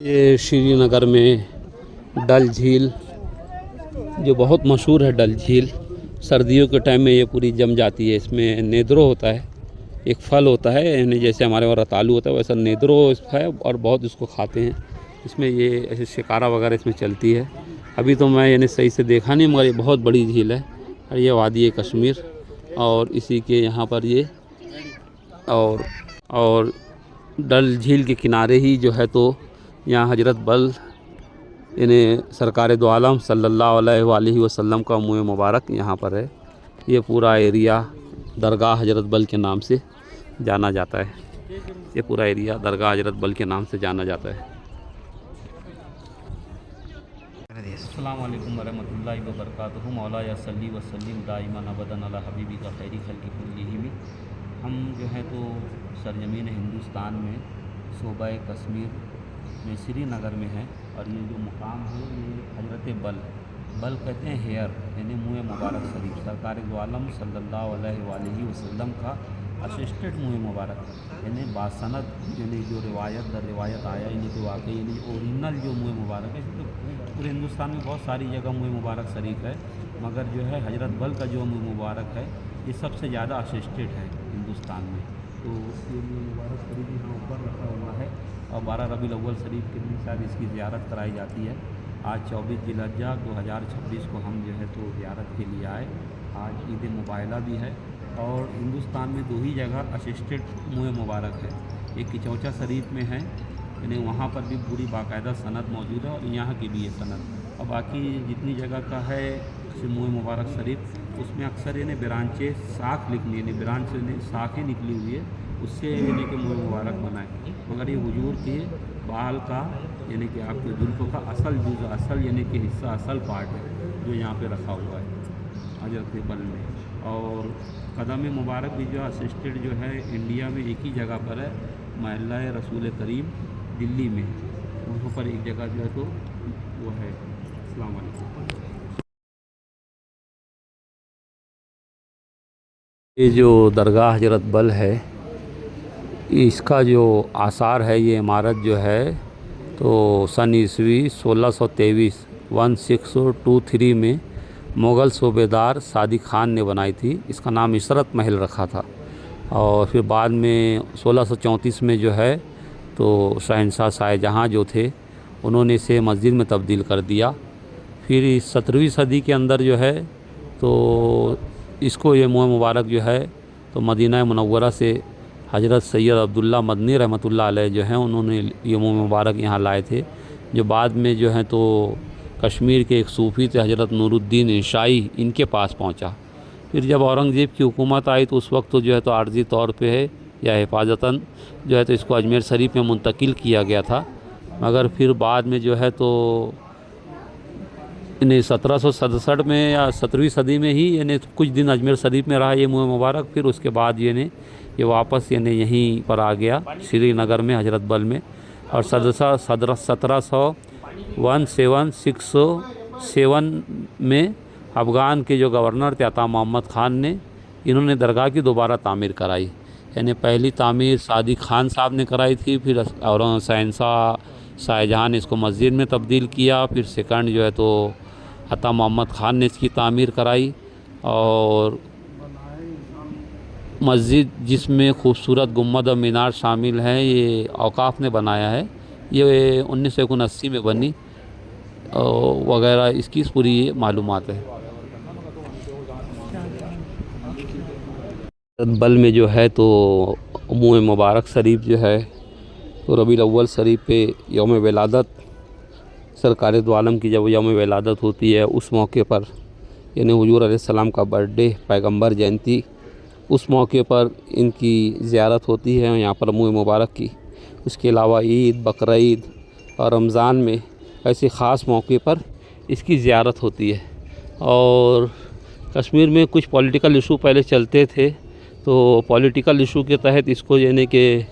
ये श्रीनगर में डल झील जो बहुत मशहूर है। डल झील सर्दियों के टाइम में ये पूरी जम जाती है। इसमें नेद्रो होता है, एक फल होता है, यानी जैसे हमारे वहाँ रतालू होता है वैसा नेद्रो है और बहुत इसको खाते हैं। इसमें ये ऐसे शिकारा वगैरह इसमें चलती है। अभी तो मैं यानी सही से देखा नहीं, मगर ये बहुत बड़ी झील है और ये वादी है कश्मीर और इसी के यहाँ पर ये और डल झील के किनारे ही जो है तो यहाँ हजरत बल यानी सरकार दो आलम सल्लल्लाहु अलैहि वसल्लम का मुँह मुबारक यहाँ पर है। ये पूरा एरिया दरगाह हजरत बल के नाम से जाना जाता है। ये पूरा एरिया दरगाह हजरत बल के नाम से जाना जाता है। अस्सलाम वालेकुम वरहमतुल्लाहि वबरकातुहू। मौला या सल्ली व सल्लिम दाइमन अबदन अला हबीबी का खैरी खल्क़ि कुल्लिहिम। हम जो है तो सरजमीन हिंदुस्तान में सूबा कश्मीर में श्रीनगर में है और ये जो मुकाम है ये हजरत बल कहते हैं हेयर यानी मुँह मुबारक शरीफ सरकार दो आलम सल्लल्लाहु अलैहि वसल्लम का असिस्टेंट मुँह मुबारक यानी बासनद यानी जो रिवायत आया यानी कि वाकई यानी ओरिजिनल जो मुँह मुबारक है। तो पूरे हिंदुस्तान में बहुत सारी जगह मुँह मुबारक शरीफ है, मगर जो है हजरत बल का जो मुँह मुबारक है ये सबसे ज़्यादा असिस्टेंट है हिंदुस्तान में। तो ये मुँह मुबारक शरीफ यहाँ ऊपर रखा हुआ है और 12 रबीउल अव्वल शरीफ के दिन शायद इसकी ज़ियारत कराई जाती है। आज 24 जिलहज्जा 2026 को हम जो है तो ज़ियारत के लिए आए। आज ईद मुबाइला भी है और हिंदुस्तान में दो ही जगह असिस्टेंट मुँह मुबारक है, एक किचौचा शरीफ में है यानी वहाँ पर भी पूरी बाकायदा सनद मौजूद है और यहाँ की भी है सनद। और बाकी जितनी जगह का है मुँह मुबारक शरीफ उसमें अक्सर यानी ब्रांचें साख लिखनी यानी ब्रांच से साखें निकली हुई है उससे यानी कि मुँह मुबारक बनाए, मगर ये हुजूर के बाल का यानी कि आपके जुल्फ़ों का असल यानी कि हिस्सा असल पार्ट है जो यहाँ पे रखा हुआ है हजरत बल में। और कदम मुबारक भी जो असिस्टेंट जो है इंडिया में एक ही जगह पर है, महल्ला रसूल करीम दिल्ली में, वहाँ पर एक जगह जो है तो वो है। अस्सलाम वालेकुम। ये जो दरगाह हजरत बल है इसका जो आसार है, ये इमारत जो है तो सन ईस्वी 1623 1623 में मुग़ल सूबेदार सादिक ख़ान ने बनाई थी। इसका नाम इशरत महल रखा था और फिर बाद में 1634 में जो है तो शहंशाह शाहजहाँ जो थे उन्होंने इसे मस्जिद में तब्दील कर दिया। फिर 17वीं सदी के अंदर जो है तो इसको ये मुँह मुबारक जो है तो मदीना मुनव्वरा से हज़रत सैयद अब्दुल्ला मदनी रहमतुल्लाह अलैह जो हैं उन्होंने ये मुँह मुबारक यहाँ लाए थे, जो बाद में जो है तो कश्मीर के एक सूफ़ी थे हज़रत नूरुद्दीन ईशाई, इनके पास पहुँचा। फिर जब औरंगज़ेब की हुकूमत आई तो उस वक्त तो जो है तो आर्ज़ी तौर पे है या हिफाजतन जो है तो इसको अजमेर शरीफ में मुंतकिल किया गया था, मगर फिर बाद में जो है तो यानी 1767 में या 17वीं सदी में ही यानी कुछ दिन अजमेर शरीफ में रहा ये मुँह मुबारक। फिर उसके बाद ये वापस यानी यहीं पर आ गया श्रीनगर में हजरत बल में। और 1717 में अफ़गान के जो गवर्नर थे अता मोहम्मद ख़ान ने इन्होंने दरगाह की दोबारा तामीर कराई। यानी पहली तामीर सादिक ख़ान साहब ने कराई थी, फिर और शहंशाह शाहजहाँ ने इसको मस्जिद में तब्दील किया, फिर सेकंड जो है तो अता मोहम्मद ख़ान ने इसकी तामीर कराई। और मस्जिद जिसमें खूबसूरत गुम्बद और मीनार शामिल हैं ये औकाफ़ ने बनाया है, ये 1979 में बनी वगैरह इसकी पूरी मालूमात है। बल में जो है तो मुँह मुबारक शरीफ जो है तो रबीउल अव्वल शरीफ पे यौम विलादत सरकार दो आलम की जब यौम विलादत होती है उस मौके पर यानी हुजूर अलैहिस्सलाम का बर्थडे पैगंबर जयंती उस मौके पर इनकी ज़ियारत होती है यहाँ पर मुँह मुबारक की। उसके अलावा ईद बकरीद और रमज़ान में ऐसे ख़ास मौके पर इसकी ज़ियारत होती है। और कश्मीर में कुछ पॉलिटिकल इशू पहले चलते थे तो पॉलिटिकल इशू के तहत इसको यानी कि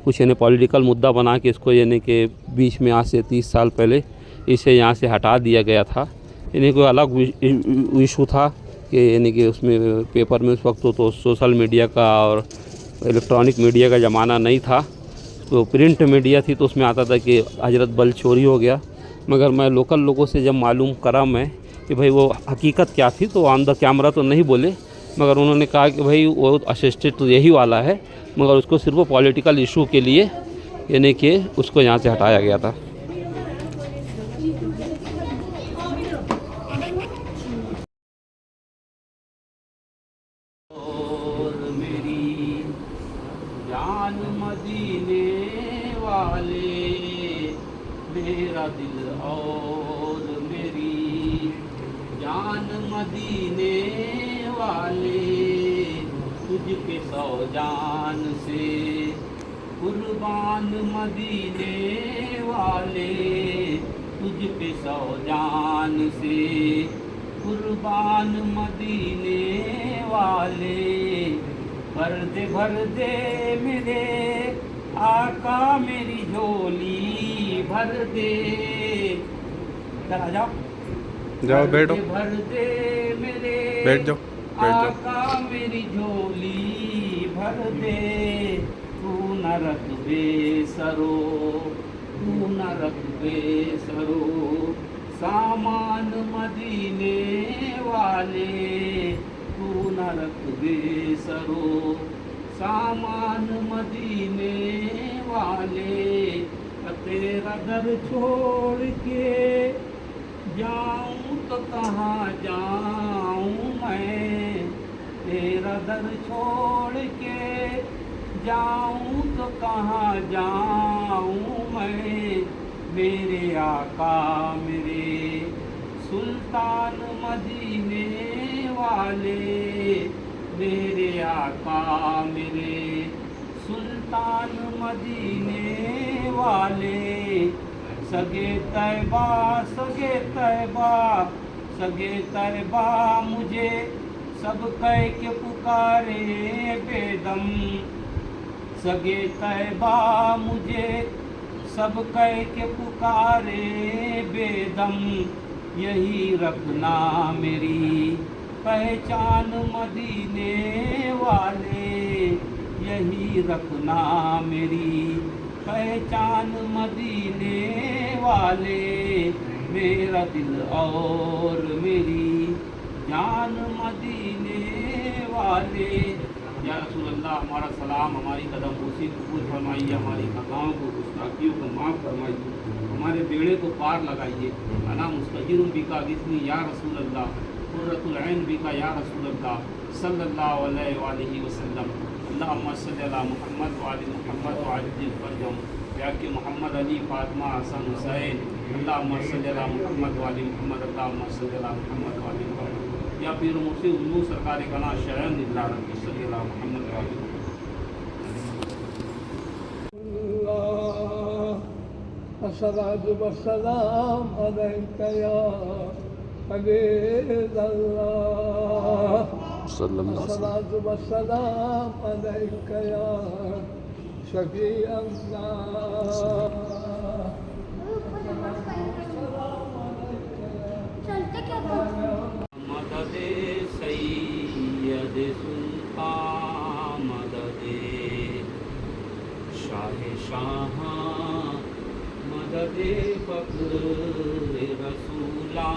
कुछ यानी पॉलिटिकल मुद्दा बना के इसको यानी कि बीच में आज से 30 साल पहले इसे यहाँ से हटा दिया गया था। यानी कोई अलग इशू था कि यानी कि उसमें पेपर में उस वक्त तो सोशल मीडिया का और इलेक्ट्रॉनिक मीडिया का ज़माना नहीं था, तो प्रिंट मीडिया थी तो उसमें आता था कि हजरत बल चोरी हो गया, मगर मैं लोकल लोगों से जब मालूम करा मैं कि भाई वो हकीकत क्या थी, तो ऑन द कैमरा तो नहीं बोले, मगर उन्होंने कहा कि भाई वो असिस्टेड तो यही वाला है, मगर उसको सिर्फ वो पॉलिटिकल इशू के लिए यानी कि उसको यहाँ से हटाया गया था। और मेरी जान मदीने वाले, मेरा दिल और मेरी जान मदीने वाले, तुझके सौ जान से कुर्बान मदीने वाले, तुझके सौ जान से कुर्बान मदीने वाले, भर दे मेरे आका मेरी झोली भर दे। इधर आ जाओ बैठो, भर दे मेरे बैठ जाओ, आका मेरी झोली भर दे, तू न रख बेसरो, तू न रख बेसरो, सामान मदीने वाले, तू न रख बेसरो, सामान मदीने वाले, तेरा दर छोड़ के जाऊं तो कहाँ जाऊं मैं, तेरा दर छोड़ के जाऊं तो कहाँ जाऊं मैं, मेरे आका मेरे सुल्तान मदीने वाले, मेरे आका मेरे सुल्तान मदीने वाले, सगे तैबा सगे तैबा सगे तैबा मुझे सब कह के पुकारे बेदम, सगे तैबा मुझे सब कह के पुकारे बेदम, यही रखना मेरी पहचान मदीने वाले, यही रखना मेरी पहचान मदीने वाले, मेरा दिल और मेरी जान मदीने वाले। या रसूल अल्लाह, हमारा सलाम, हमारी कदम उसी कबूल फरमाइए, हमारी खताओं को गुस्ताखियों को माफ़ फरमाइए, हमारे बेड़े को पार लगाइए। अना मुस्तजीरुम बिका गिस्नी या रसूल अल्लाह, कुर्रतुल ऐन बिका या रसूल अल्लाह सल्लल्लाहु अलैहि वसल्लम। अल्लाहुम्मा सल्लि अला मुहम्मद व आलि मुहम्मद व आजिल फरजम, या कि मोहम्मद अली फातिमा हसन हुसैन, अल्लाहुम्मा सल्लि अला मुहम्मद व आलि मुहम्मद, अल्लाहुम्मा सल्लि अला मुहम्मद व आलि मुहम्मद, या पीर मुर्शिद हुजूर सरकार कना शहर निल्ला रब्बी सल्लि अला मुहम्मद व आलि अस्सलातु वस्सलाम अलैका या हबीबल्लाह, अस्सलातु वस्सलाम अलैका या शफी अल्लाह। मदद सैयद सुल्तान मदद शाह शाह मदद फख्र रसूला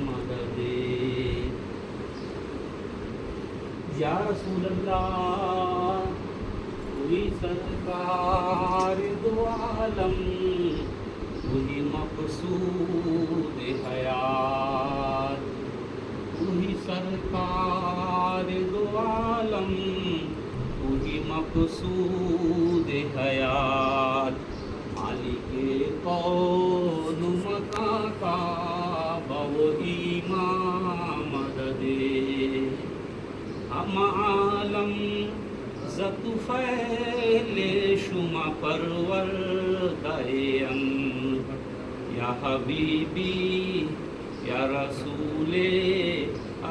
मदद, या रसूल अल्लाह हुई सरकार दो आलम, हुई मकसूद हयात, हुई सरकार दो आलम, हुई मकसूद हयात, मालिक कौन मका का बव इमाम मददे, हम आलम ज़तुफ़ैले शुमा परवर दयम, या हबीबी या रसूले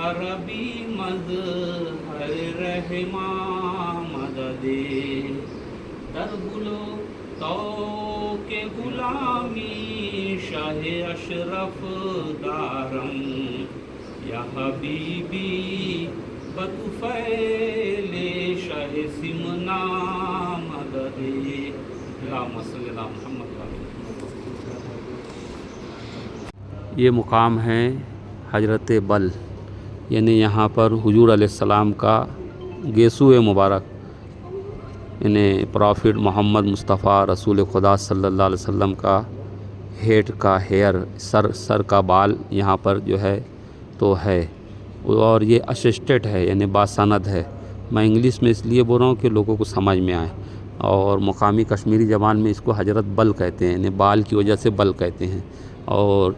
अरबी मज़हर रहमा मददे, दरगुलो तो के गुलामी शाह अशरफ दारम, या हबीबी बतुफ़ैले शाह सिमना मददे, ये मुकाम है हजरत बल, यानी यहाँ पर हुजूर अलैहिस्सलाम का गेसुए मुबारक, यानी प्रॉफिट मोहम्मद मुस्तफ़ा रसूल खुदा सल्लल्लाहु अलैहि वसल्लम का हेड का हेयर, सर का बाल यहाँ पर जो है तो है, और ये असिस्टेड है यानी बासनद है। मैं इंग्लिश में इसलिए बोल रहा हूँ कि लोगों को समझ में आए, और मुकामी कश्मीरी ज़बान में इसको हजरत बल कहते हैं, यानी बाल की वजह से बल कहते हैं। और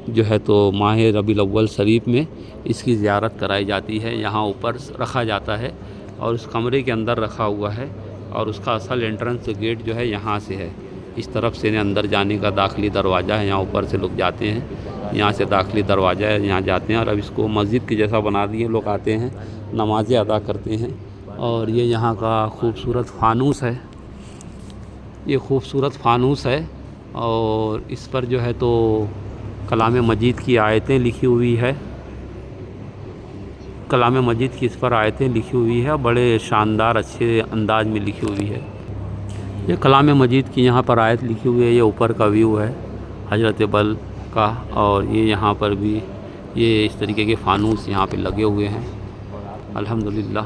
जो है तो माह रबीउल अव्वल शरीफ में इसकी ज़ियारत कराई जाती है। यहाँ ऊपर रखा जाता है और उस कमरे के अंदर रखा हुआ है, और उसका असल एंट्रेंस गेट जो है यहाँ से है। इस तरफ से अंदर जाने का दाखिली दरवाज़ा है, यहाँ ऊपर से लोग जाते हैं, यहाँ से दाखिली दरवाज़ा है, यहाँ जाते हैं। और अब इसको मस्जिद की जैसा बना दिए, लोग आते हैं नमाज़ें अदा करते हैं। और ये यहाँ का खूबसूरत फ़ानूस है, ये खूबसूरत फ़ानूस है, और इस पर जो है तो कलाम मजीद की आयतें लिखी हुई है, कलाम मजीद की इस पर आयतें लिखी हुई है, बड़े शानदार अच्छे अंदाज में लिखी हुई है। ये कलाम मजीद की यहाँ पर आयत लिखी हुई है। ये ऊपर का व्यू है हजरत बल का, और ये यहाँ पर भी ये इस तरीके के फ़ानूस यहाँ पे लगे हुए हैं। अल्हम्दुलिल्लाह,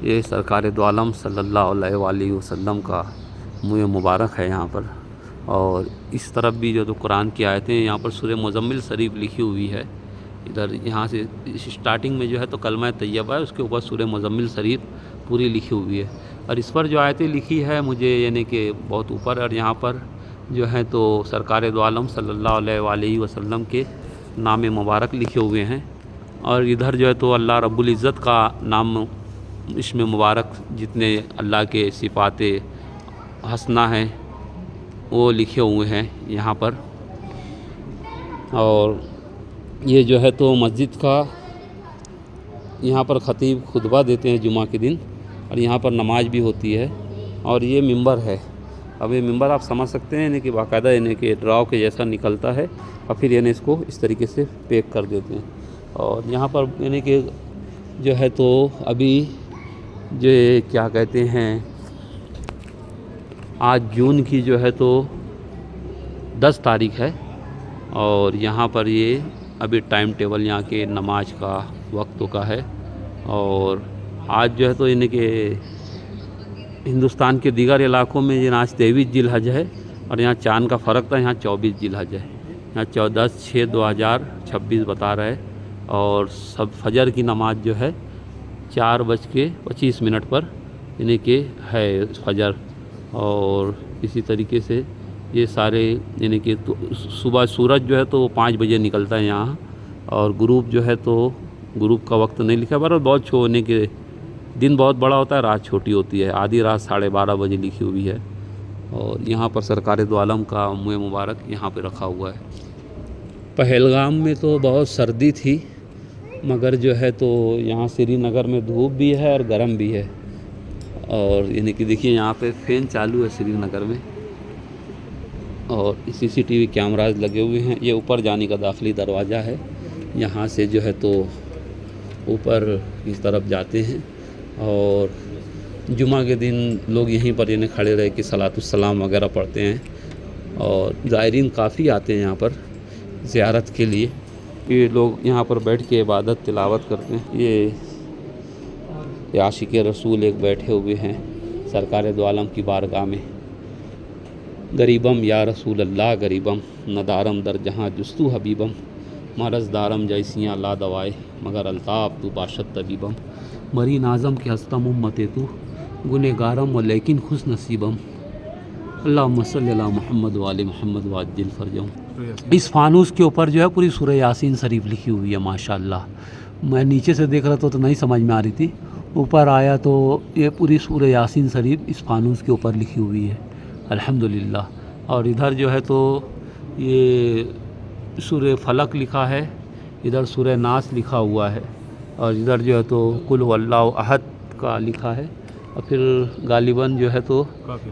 ये सरकार दो आलम सल्लल्लाहु अलैहि वसल्लम का मुँह मुबारक है यहाँ पर। और इस तरफ भी जो तो कुरान की आयतें यहाँ पर सूरह मुज़म्मिल शरीफ लिखी हुई है। इधर यहाँ से स्टार्टिंग में जो है तो कलमा तैयबा है, उसके ऊपर सूरह मुज़म्मिल शरीफ पूरी लिखी हुई है। और इस पर जो आयतें लिखी है मुझे यानी कि बहुत ऊपर, और यहाँ पर जो है तो सरकार दो आलम सल्लल्लाहु अलैहि वसल्लम के नाम मुबारक लिखे हुए हैं। और इधर जो है तो अल्लाह रब्बुल इज़्ज़त का नाम इसमें मुबारक, जितने अल्लाह के सिफ़ात हसना हैं वो लिखे हुए हैं यहाँ पर। और ये जो है तो मस्जिद का, यहाँ पर ख़तीब खुतबा देते हैं जुमा के दिन, और यहाँ पर नमाज भी होती है। और ये मिंबर है। अब ये मिंबर आप समझ सकते हैं यानी कि बाकायदा यानी कि ड्राव के जैसा निकलता है, और फिर यानी इसको इस तरीके से पैक कर देते हैं। और यहाँ पर यानी कि जो है तो अभी जो क्या कहते हैं, आज जून की जो है तो 10 तारीख़ है, और यहाँ पर ये अभी टाइम टेबल यहाँ के नमाज का वक्तों का है। और आज जो है तो यानी कि हिंदुस्तान के दीगर इलाकों में ये आज 23 जिलहज है, और यहाँ चाँद का फ़र्क था, यहाँ 24 जिलहज है। यहाँ 14/6/2026 बता रहा है। और सब फजर की नमाज जो है 4:25 पर यानी कि है फजर। और इसी तरीके से ये सारे यानी कि तो सुबह सूरज जो है तो 5 बजे निकलता है यहाँ, और ग्रुप जो है तो ग्रुप का वक्त नहीं लिखा, पर बहुत छोने के दिन बहुत बड़ा होता है, रात छोटी होती है, आधी रात 12:30 बजे लिखी हुई है। और यहाँ पर सरकार दो आलम का मुँह मुबारक यहाँ पे रखा हुआ है। पहलगाम में तो बहुत सर्दी थी, मगर जो है तो यहाँ श्रीनगर में धूप भी है और गर्म भी है। और यानी कि देखिए यहाँ पे फ़ैन चालू है श्रीनगर में, और CCTV कैमराज लगे हुए हैं। ये ऊपर जाने का दाखिली दरवाज़ा है, यहाँ से जो है तो ऊपर इस तरफ जाते हैं। और जुमा के दिन लोग यहीं पर यानी खड़े रह के सलातुस्सलाम वगैरह पढ़ते हैं, और ज़ायरीन काफ़ी आते हैं यहाँ पर ज़ियारत के लिए। ये लोग यहाँ पर बैठ के इबादत तिलावत करते हैं। ये आशिक रसूल एक बैठे हुए हैं सरकार दो आलम की बारगाह में। गरीबम या रसूल अल्लाह गरीबम, नदारम दर जहाँ जुस्तु हबीबम, मरज़ दारम जैसियाँ ला दवाए मगर अल्ताफ़ तू बाशत तबीबम, मरी नाज़म के हस्तम उम्मते तू गुनहगारम व लेकिन खुश नसीबम, अल्लाहुम्मा सल्ली अला मुहम्मद व आले मुहम्मद व अज्जिल फ़रजहम। इस फ़ानूस के ऊपर जो है पूरी सूरह यासीन शरीफ लिखी हुई है माशाअल्लाह। मैं नीचे से देख रहा था तो नहीं समझ में आ रही थी, ऊपर आया तो ये पूरी सूरह यासीन शरीफ इस फ़ानूस के ऊपर लिखी हुई है अल्हम्दुलिल्लाह। और इधर जो है तो ये सूरह फलक लिखा है, इधर सूरह नास लिखा हुआ है, और इधर जो है तो कुल हुवल्लाहु अहद का लिखा है। और फिर गालिबन जो है तो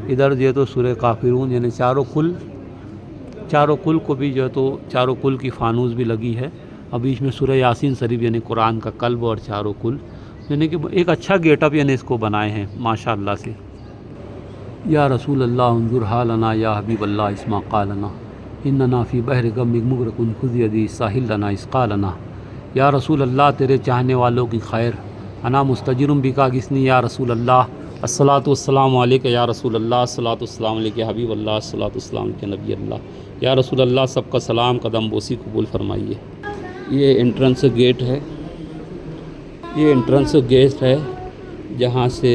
इधर जो है तो सूरह काफिरून, यानी चारों कुल को भी जो है तो चारों कुल की फ़ानूस भी लगी है। और बीच में सूरह यासीन शरीफ यानी कुरान का कल्ब और चारों कुल, यानी कि एक अच्छा गेटअप यानी इसको बनाए हैं माशाअल्लाह से। या रसूल अल्लाह उन्जुर हालना या हबीब अल्लाह इस्मा क़ालना इन्नना फ़ी बहर गम मुग़रक़ुन खुज़ यदी साहिल लना इसक़ालना। या रसूल अल्लाह तेरे चाहने वालों की खैर अना मुस्तजिरुम बिका गिस्नी या रसूल अल्लाह अस्सलातु वस्सलामु अलैका या रसूल अल्लाह अस्सलातु वस्सलामु अलैका हबीब अल्लाह अस्सलातु वस्सलामु अलैका नबी अल्लाह। या रसूल अल्लाह सबका सलाम कदम बोसी कबूल फरमाइए। ये एंट्रेंस गेट है, ये एंट्रेंस गेट है जहाँ से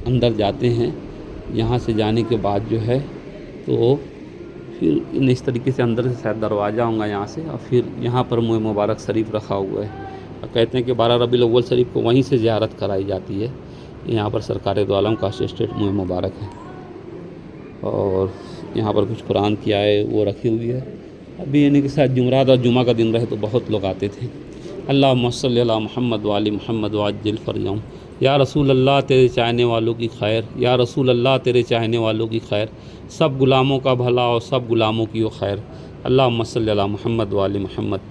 अंदर जाते हैं। यहाँ से जाने के बाद जो है तो फिर इस तरीके से अंदर से शायद दरवाज़ा होगा यहाँ से, और फिर यहाँ पर मुँह मुबारक शरीफ रखा हुआ है। और कहते हैं कि 12 रबीउल अव्वल शरीफ को वहीं से ज़ियारत कराई जाती है। यहाँ पर सरकार दो आलम का असिस्टेंट मुँह मुबारक है, और यहाँ पर कुछ कुरान की आए वो रखी हुई है। अभी यानी कि शायद जुमरात और जुमा का दिन रहे तो बहुत लोग आते थे। अल्लाहुम्मा सल्ली अला मुहम्मद व आलि मुहम्मद वाज्जिल फरजहुम। या रसूल अल्लाह तेरे चाहने वालों की खैर, या रसूल अल्लाह तेरे चाहने वालों की खैर, सब गुलामों का भला और सब गुलामों की वो खैर। अल्लाहुम्मा सल्ली अला मुहम्मद व आलि मुहम्मद।